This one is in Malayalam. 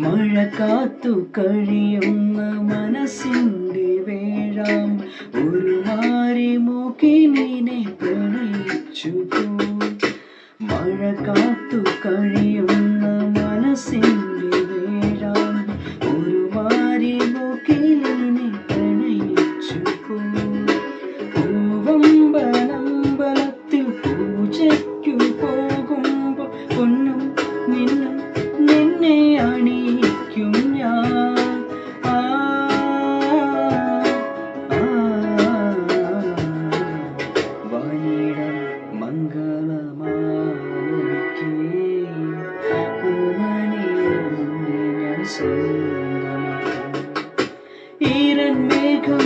മഴ കാത്തു കഴിയുന്ന മനസ്സിൻ്റെ വേഴാം ഒരു മാരിമുകിലിനെ പ്രണയിച്ചു. മഴ കാത്തു കഴിയുന്ന മനസ്സിൻ്റെ വേഴാം ഒരു മാരിമുകിലിനെ പ്രണയിച്ചു. പൂവമ്പലത്തിൽ പൂജയ്ക്കു പോകുമ്പോൾ പൊന്നും നിന്നും നിന്നെ അണിയിക്കും ഞാൻ. വാനിടം മംഗളമാലയ്ക്ക് ഞാൻ സ്വന്തമാക്കും. ഈരൻ മേഘം